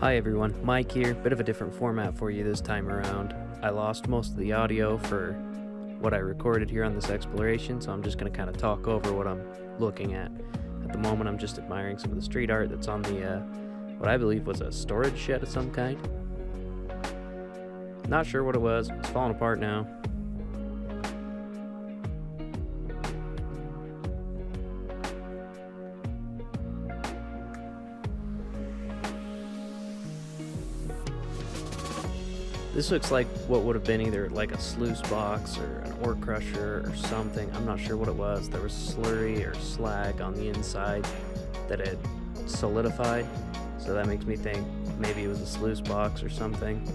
Hi everyone, Mike here. Bit of a different format for you this time around. I lost most of the audio for what I recorded here on this exploration, so I'm just going to kind of talk over what I'm looking at. At the moment, I'm just admiring some of the street art that's on the, what I believe was a storage shed of some kind. Not sure what it was. It's falling apart now. This looks like what would have been either like a sluice box or an ore crusher or something. I'm not sure what it was. There was slurry or slag on the inside that had solidified, so that makes me think maybe it was a sluice box or something.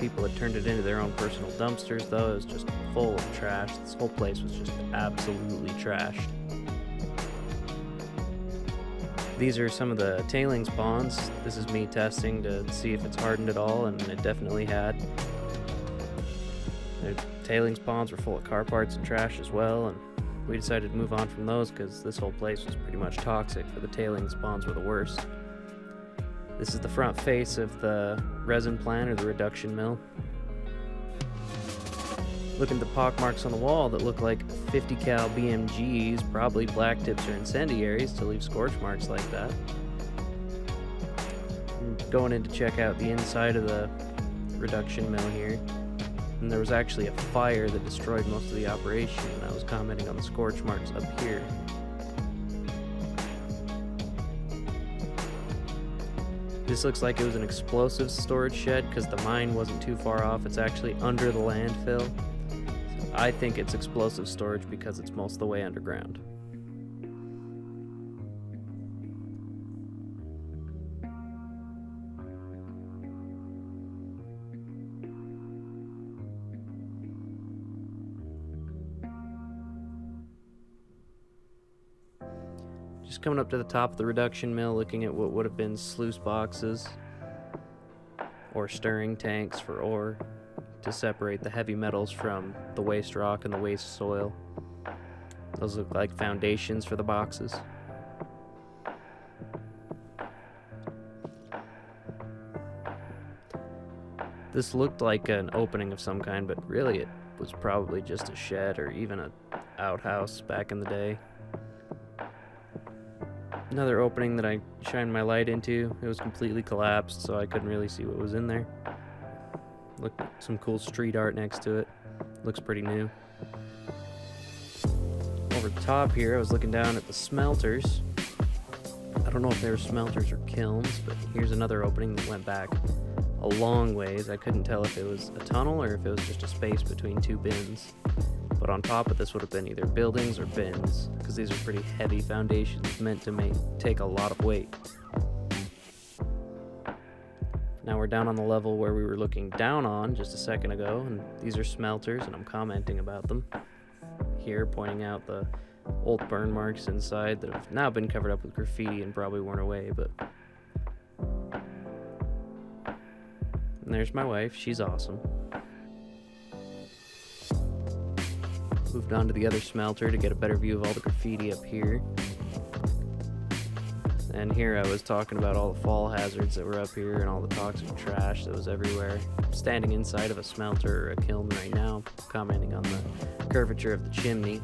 People had turned it into their own personal dumpsters, though. It was just full of trash. This whole place was just absolutely trashed. These are some of the tailings ponds. This is me testing to see if it's hardened at all, and it definitely had. The tailings ponds were full of car parts and trash as well, and we decided to move on from those because this whole place was pretty much toxic, but the tailings ponds were the worst. This is the front face of the resin plant, or the reduction mill. Look at the pock marks on the wall that look like 50 cal BMGs, probably black tips or incendiaries, to leave scorch marks like that. I'm going in to check out the inside of the reduction mill here, and there was actually a fire that destroyed most of the operation, and I was commenting on the scorch marks up here. This looks like it was an explosives storage shed because the mine wasn't too far off. It's actually under the landfill. I think it's explosive storage because it's most of the way underground. Just coming up to the top of the reduction mill, looking at what would have been sluice boxes or stirring tanks for ore, to separate the heavy metals from the waste rock and the waste soil. Those look like foundations for the boxes. This looked like an opening of some kind, but really it was probably just a shed or even an outhouse back in the day. Another opening that I shined my light into, it was completely collapsed, so I couldn't really see what was in there. Look, some cool street art next to it. Looks pretty new. Over the top here, I was looking down at the smelters. I don't know if they were smelters or kilns, but here's another opening that went back a long ways. I couldn't tell if it was a tunnel or if it was just a space between two bins. But on top of this would have been either buildings or bins, because these are pretty heavy foundations meant to take a lot of weight. Now we're down on the level where we were looking down on just a second ago, and these are smelters, and I'm commenting about them here, pointing out the old burn marks inside that have now been covered up with graffiti and probably worn away, but... And there's my wife. She's awesome. Moved on to the other smelter to get a better view of all the graffiti up here. And here I was talking about all the fall hazards that were up here and all the toxic trash that was everywhere. I'm standing inside of a smelter or a kiln right now, commenting on the curvature of the chimney.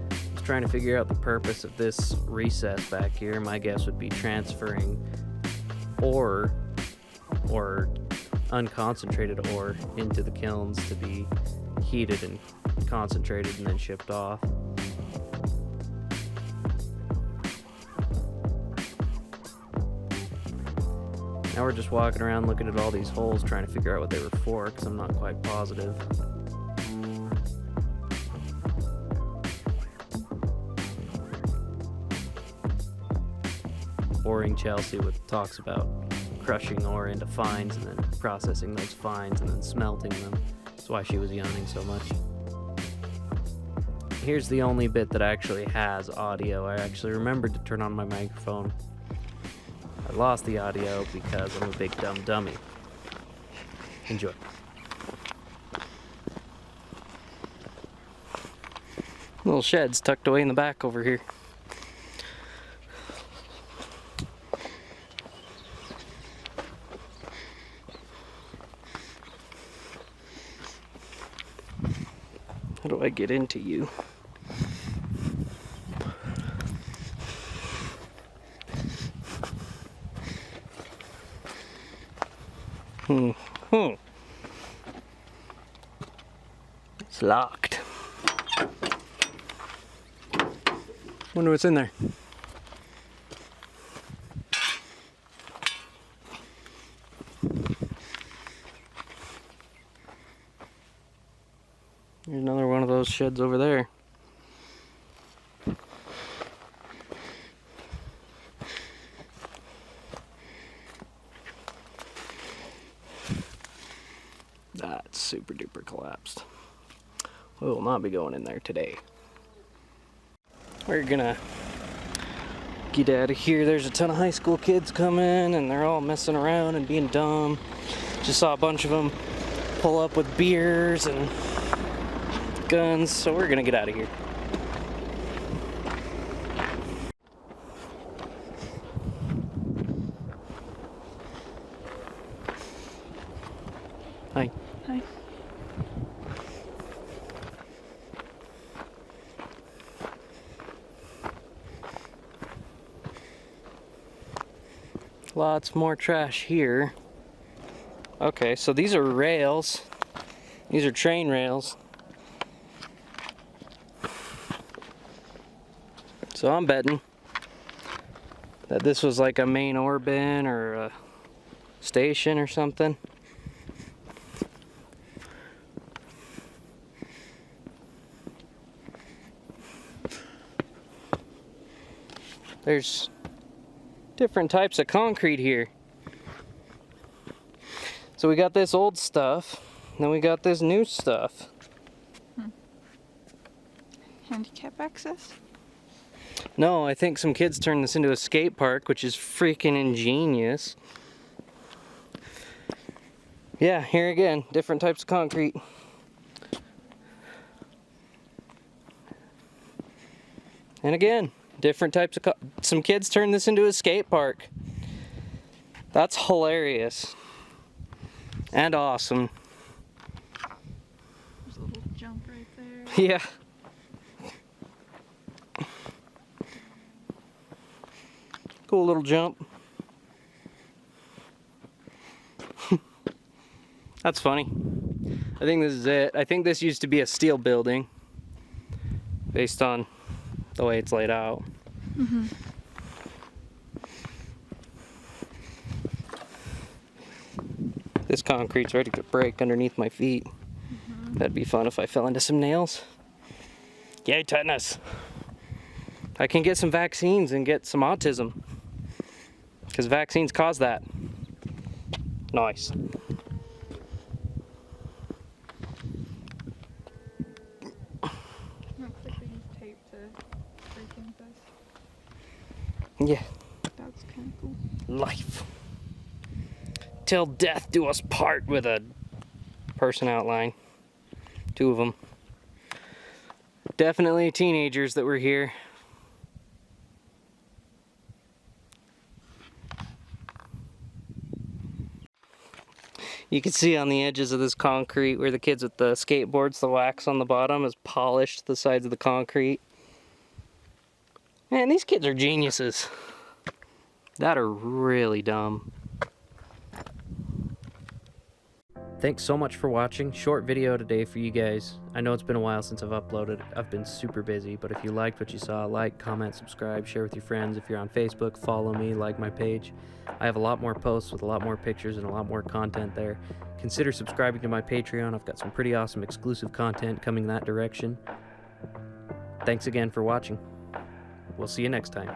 I was trying to figure out the purpose of this recess back here. My guess would be transferring ore or unconcentrated ore into the kilns to be heated and concentrated and then shipped off. Now we're just walking around looking at all these holes, trying to figure out what they were for, because I'm not quite positive. Boring Chelsey talks about crushing ore into fines and then processing those fines and then smelting them. That's why she was yawning so much. Here's the only bit that actually has audio. I actually remembered to turn on my microphone. I lost the audio because I'm a big dumb dummy. Enjoy. Little sheds tucked away in the back over here. How do I get into you? It's locked. Wonder what's in there. There's another one of those sheds over there. That's super duper collapsed. We will not be going in there today. We're gonna get out of here. There's a ton of high school kids coming and they're all messing around and being dumb. Just saw a bunch of them pull up with beers and guns, so we're gonna get out of here. Hi. Hi. Lots more trash here. Okay, so these are rails. These are train rails. So I'm betting that this was like a main ore bin or a station or something. There's different types of concrete here. So we got this old stuff, then we got this new stuff. Handicap access? No, I think some kids turned this into a skate park, which is freaking ingenious. Yeah, here again, different types of concrete. And again, different types of some kids turned this into a skate park. That's hilarious. And awesome. There's a little jump right there. Yeah. Cool little jump. That's funny. I think this is it. I think this used to be a steel building based on the way it's laid out. Mm-hmm. This concrete's ready to break underneath my feet. Mm-hmm. That'd be fun if I fell into some nails. Yay, tetanus. I can get some vaccines and get some autism. Because vaccines cause that. Nice. Looks like they use tape to break into this. Yeah. That's kind of cool. Life. Till death do us part with a person outline. Two of them. Definitely teenagers that were here. You can see on the edges of this concrete where the kids with the skateboards, the wax on the bottom has polished the sides of the concrete. Man, these kids are geniuses. That are really dumb. Thanks so much for watching. Short video today for you guys. I know it's been a while since I've uploaded. I've been super busy, but if you liked what you saw, like, comment, subscribe, share with your friends. If you're on Facebook, follow me, like my page. I have a lot more posts with a lot more pictures and a lot more content there. Consider subscribing to my Patreon. I've got some pretty awesome exclusive content coming that direction. Thanks again for watching. We'll see you next time.